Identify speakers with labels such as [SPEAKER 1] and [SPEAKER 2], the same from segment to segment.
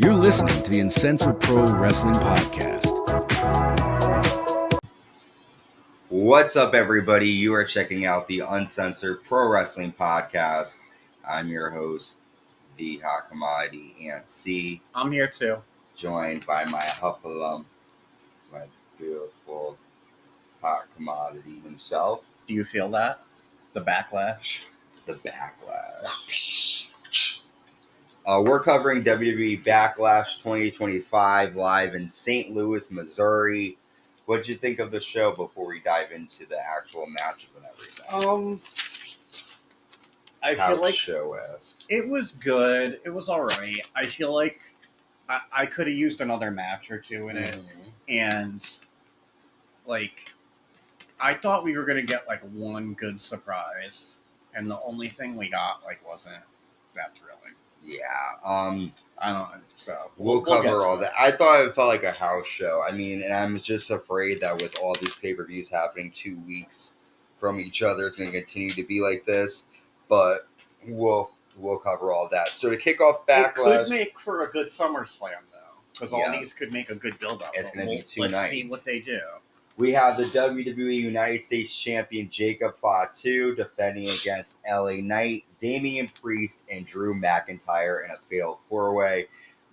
[SPEAKER 1] You're listening to the Uncensored Pro Wrestling Podcast.
[SPEAKER 2] What's up, everybody? You are checking out the Uncensored Pro Wrestling Podcast. I'm your host, the Hot Commodity Ant C.
[SPEAKER 3] I'm here too.
[SPEAKER 2] Joined by my Huffalum, my beautiful Hot Commodity himself.
[SPEAKER 3] Do you feel that? The backlash?
[SPEAKER 2] The Backlash. We're covering WWE Backlash 2025 live in St. Louis, Missouri. What did you think of the show before we dive into the actual matches and everything?
[SPEAKER 3] I feel like
[SPEAKER 2] show-esque.
[SPEAKER 3] it was good. It was all right. I feel like I could have used another match or two in it. And, like, I thought we were going to get, like, one good surprise. And the only thing we got, like, wasn't that thrilling.
[SPEAKER 2] Yeah.
[SPEAKER 3] I don't know. So
[SPEAKER 2] We'll cover all that. I thought it felt like a house show. I mean, and I'm just afraid that with all these pay-per-views happening 2 weeks from each other, it's going to continue to be like this. But we'll cover all that. So to kick off Backlash,
[SPEAKER 3] it could make for a good SummerSlam, though, because all these could make a good build-up.
[SPEAKER 2] It's going to be 2 nights.
[SPEAKER 3] Let's see what they do.
[SPEAKER 2] We have the WWE United States Champion Jacob Fatu defending against LA Knight, Damian Priest, and Drew McIntyre in a fatal four-way.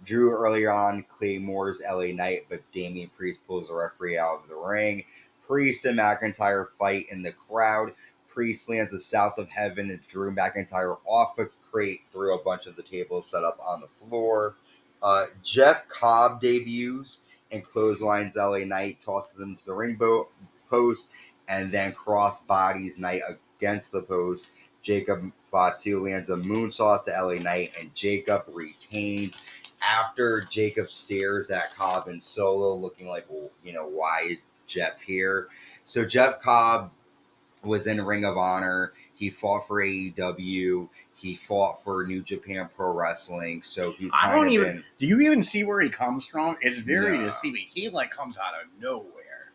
[SPEAKER 2] Drew earlier on claymores LA Knight, but Damian Priest pulls the referee out of the ring. Priest and McIntyre fight in the crowd. Priest lands the South of Heaven and Drew McIntyre off a crate through a bunch of the tables set up on the floor. Jeff Cobb debuts and clotheslines LA Knight, tosses him to the ring post, and then cross bodies Knight against the post. Jacob Fatu lands a moonsault to LA Knight, and Jacob retains. After Jacob stares at Cobb and Solo, looking like, well, you know, why is Jeff here? So Jeff Cobb was in Ring of Honor. He fought for AEW. He fought for New Japan Pro Wrestling. So he's
[SPEAKER 3] do you even see where he comes from? It's very deceiving. He like comes out of nowhere.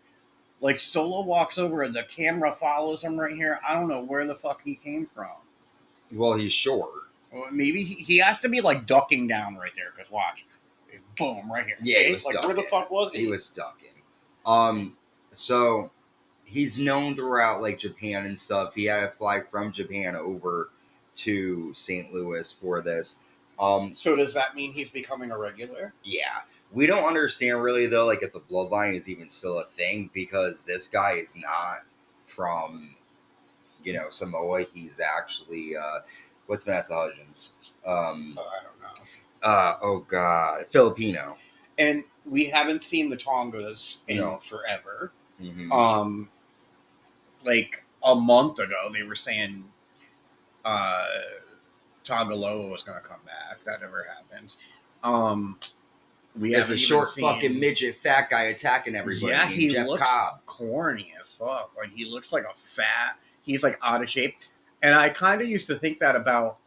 [SPEAKER 3] Like Solo walks over and the camera follows him right here. I don't know where the fuck he came from.
[SPEAKER 2] Well, he's short.
[SPEAKER 3] Well, maybe he has to be like ducking down right there. Because watch, boom, right here.
[SPEAKER 2] Yeah, he was
[SPEAKER 3] like
[SPEAKER 2] ducking.
[SPEAKER 3] Where the fuck was he?
[SPEAKER 2] He was ducking. So he's known throughout like Japan and stuff. He had to fly from Japan over to St. Louis for this.
[SPEAKER 3] So does that mean he's becoming a regular?
[SPEAKER 2] Yeah. We don't understand really though, like if the bloodline is even still a thing, because this guy is not from, you know, Samoa. He's actually what's Vanessa Hudgens?
[SPEAKER 3] I don't know.
[SPEAKER 2] Oh God, Filipino.
[SPEAKER 3] And we haven't seen the Tongas in forever.
[SPEAKER 2] Mm-hmm.
[SPEAKER 3] Like a month ago, they were saying Tagaloa was going to come back. That never happened.
[SPEAKER 2] There's a short fucking midget fat guy attacking everybody.
[SPEAKER 3] Yeah, he
[SPEAKER 2] Jeff
[SPEAKER 3] looks
[SPEAKER 2] Cobb.
[SPEAKER 3] corny as fuck. Like he looks like a fat. He's like out of shape. And I kind of used to think that about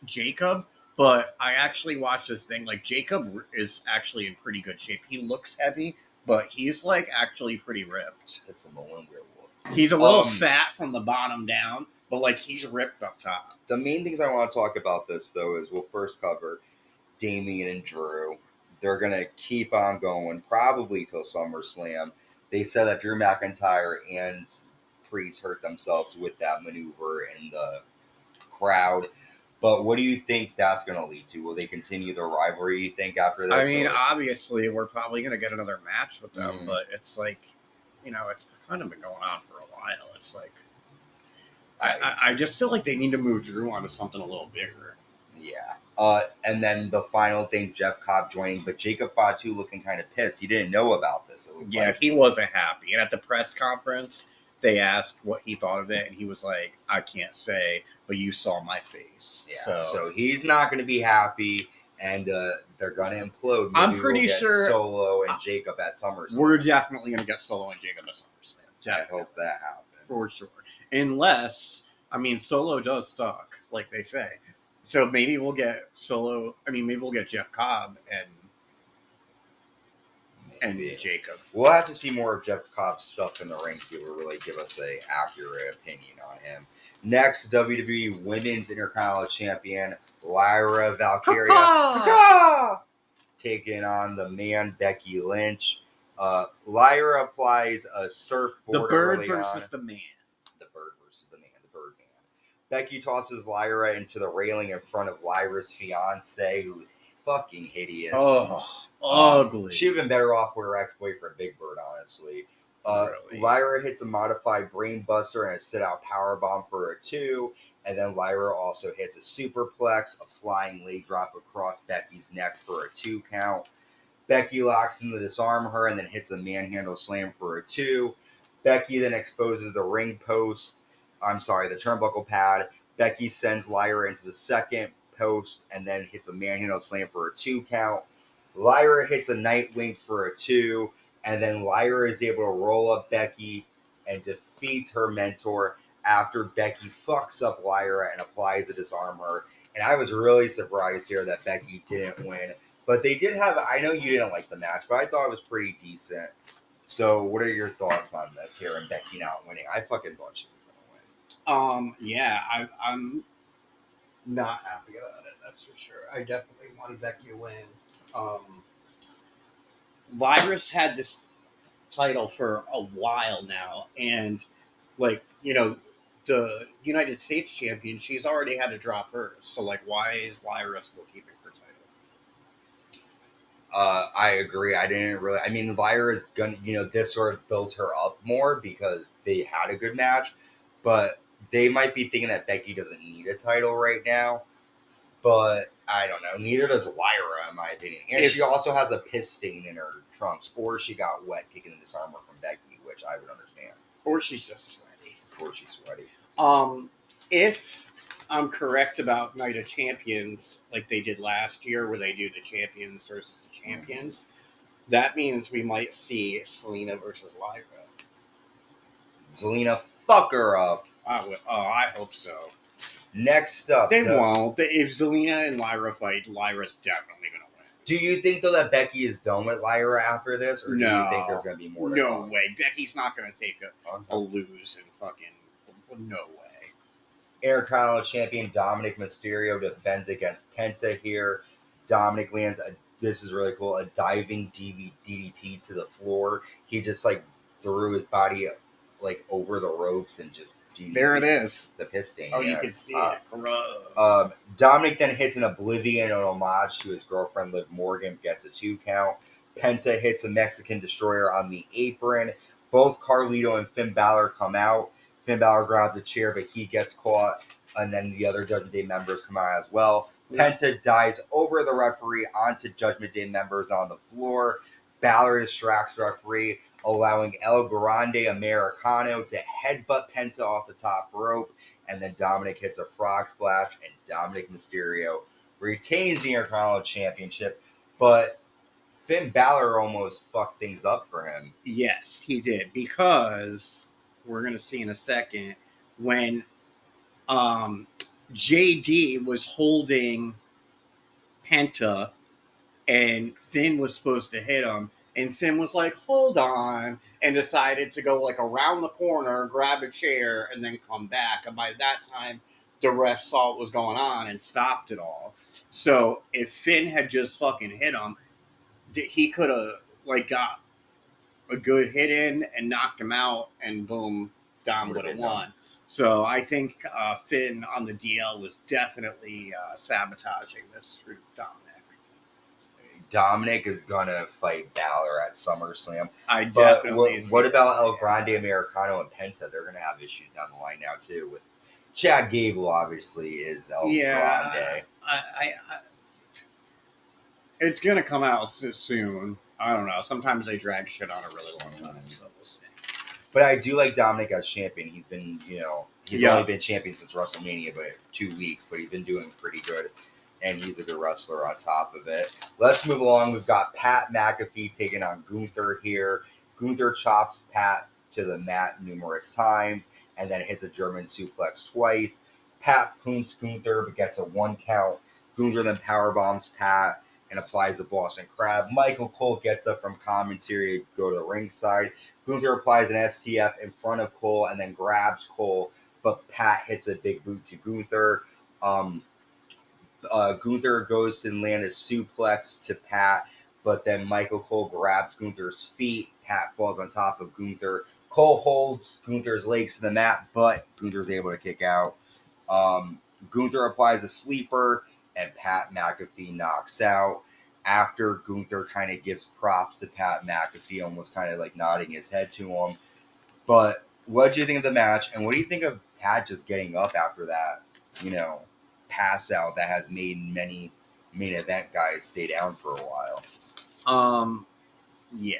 [SPEAKER 3] Jacob, but I actually watched this thing. Like Jacob is actually in pretty good shape. He looks heavy, but he's like actually pretty ripped.
[SPEAKER 2] It's a Samoan werewolf.
[SPEAKER 3] He's a little fat from the bottom down, but like he's ripped up top.
[SPEAKER 2] The main things I want to talk about this though is we'll first cover Damian and Drew. They're gonna keep on going probably till SummerSlam. They said that Drew McIntyre and Priest hurt themselves with that maneuver in the crowd. But what do you think that's going to lead to? Will they continue their rivalry, you think, after this?
[SPEAKER 3] I mean, obviously, we're probably going to get another match with them, but it's like, you know, it's kind of been going on for a while. It's like, I just feel like they need to move Drew onto something a little bigger.
[SPEAKER 2] Yeah. And then the final thing, Jeff Cobb joining, but Jacob Fatu looking kind of pissed. He didn't know about this.
[SPEAKER 3] He wasn't happy. And at the press conference, they asked what he thought of it, and he was like, I can't say, but you saw my face.
[SPEAKER 2] Yeah, so he's not going to be happy, and they're going to implode. Maybe
[SPEAKER 3] I'm pretty sure
[SPEAKER 2] Solo and Jacob at SummerSlam.
[SPEAKER 3] We're definitely going to get Solo and Jacob at SummerSlam.
[SPEAKER 2] I
[SPEAKER 3] Definitely.
[SPEAKER 2] hope that happens.
[SPEAKER 3] For sure. Unless, I mean, Solo does suck, like they say. So maybe we'll get maybe we'll get Jeff Cobb and Jacob.
[SPEAKER 2] We'll have to see more of Jeff Cobb's stuff in the ring to really give us an accurate opinion on him. Next, WWE Women's Intercontinental Champion Lyra, Valkyria,
[SPEAKER 3] Caw-caw!
[SPEAKER 2] taking on the man Becky Lynch. Lyra applies a surfboard
[SPEAKER 3] The bird
[SPEAKER 2] early
[SPEAKER 3] versus
[SPEAKER 2] on.
[SPEAKER 3] the man.
[SPEAKER 2] The bird versus the man, the bird man. Becky tosses Lyra into the railing in front of Lyra's fiance, who's fucking hideous.
[SPEAKER 3] Oh, ugly.
[SPEAKER 2] She'd have been better off with her ex-boyfriend Big Bird, honestly.
[SPEAKER 3] Really?
[SPEAKER 2] Lyra hits a modified brainbuster and a sit-out powerbomb for a 2, and then Lyra also hits a superplex, a flying leg drop across Becky's neck for a 2 count. Becky locks in to disarm her and then hits a manhandle slam for a 2. Becky then exposes the the turnbuckle pad. Becky sends Lyra into the second post and then hits a manhandle slam for a 2 count. Lyra hits a night wink for a 2, and then Lyra is able to roll up Becky and defeats her mentor after Becky fucks up Lyra and applies a disarmer. And I was really surprised here that Becky didn't win. But they did have, I know you didn't like the match, but I thought it was pretty decent. So what are your thoughts on this here and Becky not winning? I fucking thought she was going to win.
[SPEAKER 3] Yeah, I'm not happy about it, that's for sure. I definitely wanted Becky to win. Lyra's had this title for a while now, and the United States champion, she's already had to drop hers. So why is Lyra still keeping her title?
[SPEAKER 2] I agree. Lyra's gonna, this sort of built her up more because they had a good match, but they might be thinking that Becky doesn't need a title right now. But I don't know. Neither does Lyra, in my opinion. And she also has a piss stain in her trunks, or she got wet kicking the disarmer from Becky, which I would understand.
[SPEAKER 3] Or she's just sweaty. If I'm correct about Night of Champions, like they did last year, where they do the champions versus the champions, that means we might see Zelina versus Lyra.
[SPEAKER 2] Zelina, fuck her up.
[SPEAKER 3] I hope so.
[SPEAKER 2] Next up,
[SPEAKER 3] they won't. If Zelina and Lyra fight, Lyra's definitely going to win.
[SPEAKER 2] Do you think though that Becky is done with Lyra after this, or do you think there's going to be more?
[SPEAKER 3] No way. Becky's not going to take a lose and fucking no way.
[SPEAKER 2] Intercontinental Champion Dominik Mysterio defends against Penta here. Dominik lands this is really cool, a diving DDT to the floor. He just threw his body over the ropes and just
[SPEAKER 3] there it is.
[SPEAKER 2] The piss stain.
[SPEAKER 3] Oh,
[SPEAKER 2] yeah.
[SPEAKER 3] You can see it. Gross.
[SPEAKER 2] Dominik then hits an Oblivion, an homage to his girlfriend Liv Morgan, gets a 2 count. Penta hits a Mexican Destroyer on the apron. Both Carlito and Finn Balor come out. Finn Balor grabs the chair, but he gets caught. And then the other Judgment Day members come out as well. Penta dives over the referee onto Judgment Day members on the floor. Balor distracts the referee, allowing El Grande Americano to headbutt Penta off the top rope. And then Dominik hits a frog splash, and Dominik Mysterio retains the Intercontinental Championship. But Finn Balor almost fucked things up for him.
[SPEAKER 3] Yes, he did. Because we're going to see in a second when JD was holding Penta and Finn was supposed to hit him. And Finn was like, hold on, and decided to go around the corner, grab a chair, and then come back. And by that time, the ref saw what was going on and stopped it all. So if Finn had just fucking hit him, he could have got a good hit in and knocked him out, and boom, Dom would have won. So I think Finn on the DL was definitely sabotaging this through Dominic.
[SPEAKER 2] Dominik is going to fight Balor at SummerSlam. What about El Grande Americano and Penta? They're going to have issues down the line now, too. With Chad Gable, obviously, is El Grande.
[SPEAKER 3] It's going to come out soon. I don't know. Sometimes they drag shit on a really long time, so we'll see.
[SPEAKER 2] But I do like Dominik as champion. He's been, he's only been champion since WrestleMania, but 2 weeks, but he's been doing pretty good. And he's a good wrestler on top of it. Let's move along. We've got Pat McAfee taking on Gunther here. Gunther chops Pat to the mat numerous times and then hits a German suplex twice. Pat punts Gunther but gets a 1 count. Gunther then powerbombs Pat and applies the Boston Crab. Michael Cole gets up from commentary to go to the ringside. Gunther applies an STF in front of Cole and then grabs Cole, but Pat hits a big boot to Gunther. Gunther goes to land a suplex to Pat, but then Michael Cole grabs Gunther's feet. Pat falls on top of Gunther. Cole holds Gunther's legs to the mat, but Gunther's able to kick out. Gunther applies a sleeper, and Pat McAfee knocks out. After Gunther kind of gives props to Pat McAfee, almost kind of like nodding his head to him. But what do you think of the match, and what do you think of Pat just getting up after that, pass out that has made many main event guys stay down for a while?
[SPEAKER 3] Yeah.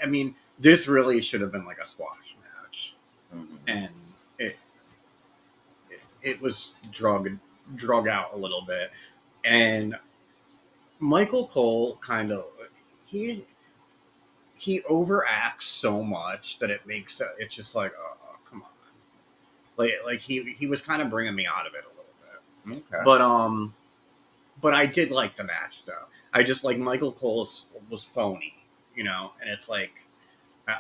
[SPEAKER 3] I mean, this really should have been like a squash match.
[SPEAKER 2] Mm-hmm.
[SPEAKER 3] And it was drug out a little bit. And Michael Cole kind of he overacts so much that it's just like, oh, come on. Like he was kind of bringing me out of it a little bit.
[SPEAKER 2] Okay.
[SPEAKER 3] But I did like the match though. I just like Michael Cole was phony, and it's like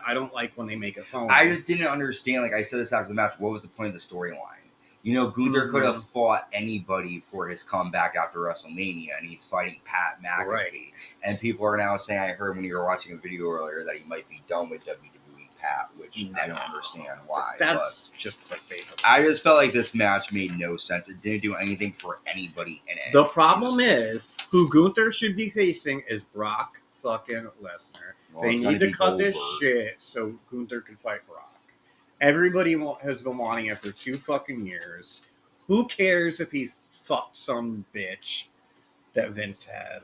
[SPEAKER 3] I don't like when they make it phony.
[SPEAKER 2] I just didn't understand. Like I said this after the match, what was the point of the storyline? Gunther could have fought anybody for his comeback after WrestleMania, and he's fighting Pat McAfee. Right. And people are now saying, I heard when you were watching a video earlier, that he might be done with WWE Pat, which I don't understand why.
[SPEAKER 3] That's just like paper.
[SPEAKER 2] I just felt like this match made no sense. It didn't do anything for anybody in it.
[SPEAKER 3] The problem is, who Gunther should be facing is Brock fucking Lesnar. Well, they need to cut this shit so Gunther can fight Brock. Everybody has been wanting it for 2 fucking years. Who cares if he fucked some bitch that Vince had?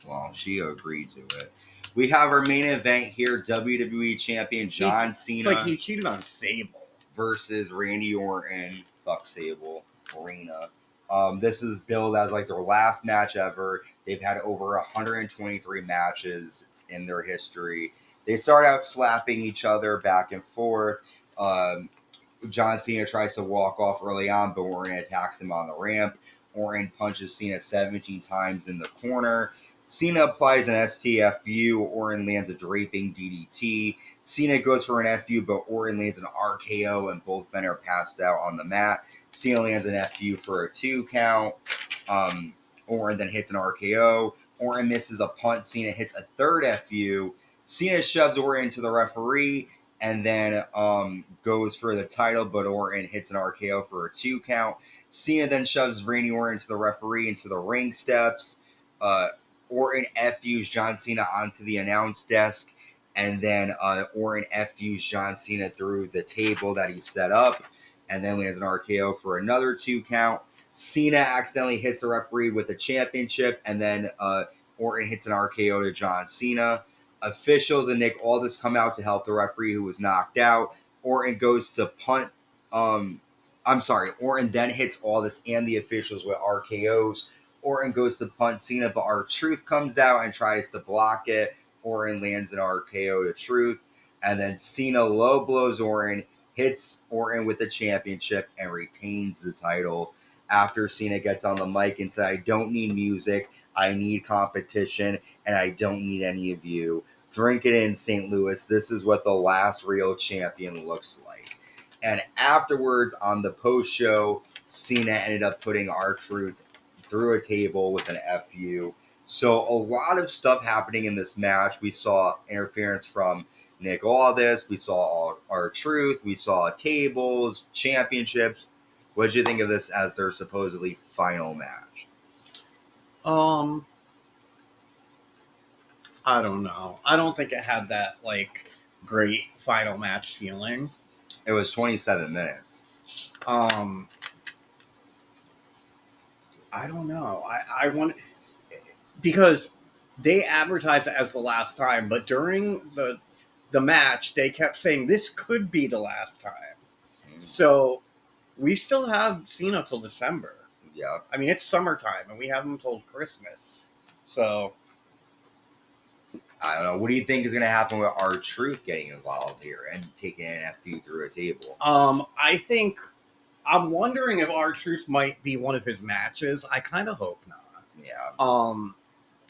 [SPEAKER 2] Well, she agreed to it. We have our main event here, WWE Champion John Cena.
[SPEAKER 3] It's like he cheated on Sable.
[SPEAKER 2] Versus Randy Orton. Fuck Sable. Arena. This is billed as like their last match ever. They've had over 123 matches in their history. They start out slapping each other back and forth. John Cena tries to walk off early on, but Orton attacks him on the ramp. Orton punches Cena 17 times in the corner. Cena applies an STFU. Orton lands a draping DDT. Cena goes for an FU, but Orton lands an RKO, and both men are passed out on the mat. Cena lands an FU for a 2 count. Orton then hits an RKO. Orton misses a punt. Cena hits a 3rd FU. Cena shoves Orton into the referee and then goes for the title, but Orton hits an RKO for a 2 count. Cena then shoves Randy Orton into the referee into the ring steps. Orton FUs John Cena onto the announce desk, and then Orton FUs John Cena through the table that he set up, and then lands an RKO for another 2 count. Cena accidentally hits the referee with the championship, and then Orton hits an RKO to John Cena. Officials and Nick Aldis come out to help the referee who was knocked out. Orton goes to punt. Orton then hits Aldis and the officials with RKOs. Orton goes to punt Cena, but R-Truth comes out and tries to block it. Orton lands an RKO to Truth. And then Cena low blows Orton, hits Orton with the championship, and retains the title. After Cena gets on the mic and said, I don't need music, I need competition, and I don't need any of you. Drink it in, St. Louis. This is what the last real champion looks like. And afterwards, on the post show, Cena ended up putting R-Truth through a table with an FU. So a lot of stuff happening in this match. We saw interference from Nick Aldis. We saw R-Truth. We saw tables, championships. What did you think of this as their supposedly final match?
[SPEAKER 3] I don't know. I don't think it had that like great final match feeling.
[SPEAKER 2] It was 27 minutes.
[SPEAKER 3] I don't know. I want, because they advertised it as the last time, but during the match they kept saying this could be the last time. So we still have Cena till December.
[SPEAKER 2] Yeah.
[SPEAKER 3] I mean, it's summertime and we have him till Christmas. So
[SPEAKER 2] I don't know. What do you think is going to happen with R-Truth getting involved here and taking an FU through a table?
[SPEAKER 3] I'm wondering if R-Truth might be one of his matches. I kind of hope not.
[SPEAKER 2] Yeah.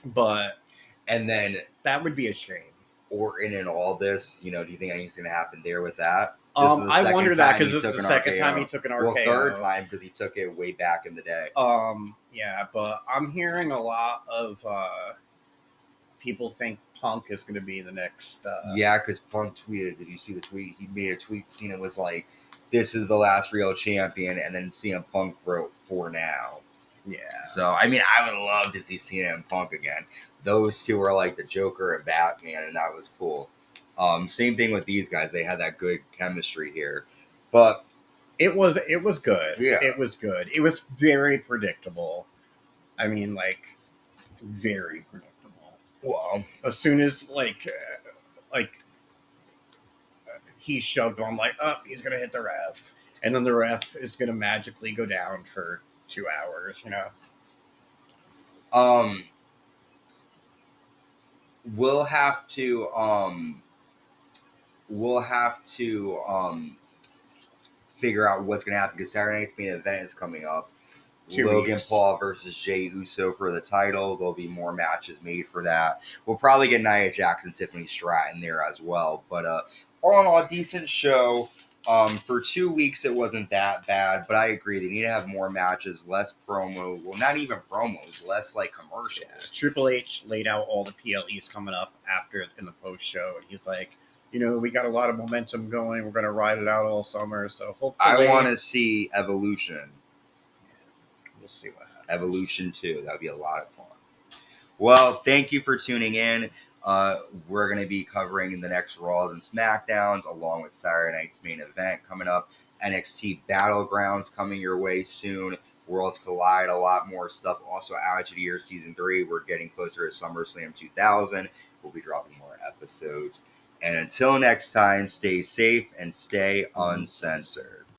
[SPEAKER 3] But
[SPEAKER 2] and then
[SPEAKER 3] that would be a shame.
[SPEAKER 2] Orton and all this, do you think anything's going to happen there with that?
[SPEAKER 3] I wonder that because this is the second time he took an RKO.
[SPEAKER 2] Well, third time because he took it way back in the day.
[SPEAKER 3] Yeah, but I'm hearing a lot of people think Punk is going to be the next.
[SPEAKER 2] Yeah, because Punk tweeted. Did you see the tweet? He made a tweet. Cena was like, "This is the last real champion," and then CM Punk wrote "for now."
[SPEAKER 3] Yeah.
[SPEAKER 2] So I mean, I would love to see Cena and Punk again. Those two were like the Joker and Batman, and that was cool. Same thing with these guys; they had that good chemistry here, but
[SPEAKER 3] it was good.
[SPEAKER 2] Yeah,
[SPEAKER 3] it was good. It was very predictable. I mean, like very predictable.
[SPEAKER 2] Well,
[SPEAKER 3] as soon as he shoved him, I'm like, oh, he's gonna hit the ref, and then the ref is gonna magically go down for 2 hours. You know.
[SPEAKER 2] We'll have to figure out what's going to happen because Saturday night's main event is coming up.
[SPEAKER 3] 2
[SPEAKER 2] Logan
[SPEAKER 3] weeks.
[SPEAKER 2] Paul versus Jey Uso for the title. There'll be more matches made for that. We'll probably get Nia Jax and Tiffany Stratton there as well. But all in all, a decent show. For 2 weeks, it wasn't that bad, but I agree. They need to have more matches, less promo. Well, not even promos, less like commercials.
[SPEAKER 3] Yeah. Triple H laid out all the PLEs coming up after in the post show, and he's like, you know, we got a lot of momentum going. We're going to ride it out all summer. So hopefully,
[SPEAKER 2] I want to see Evolution.
[SPEAKER 3] We'll see what happens.
[SPEAKER 2] Evolution 2. That would be a lot of fun. Well, thank you for tuning in. We're going to be covering the next Raws and SmackDowns along with Saturday night's main event coming up. NXT Battlegrounds coming your way soon. Worlds Collide, a lot more stuff. Also, Attitude Year Season 3. We're getting closer to SummerSlam 2000. We'll be dropping more episodes. And until next time, stay safe and stay uncensored.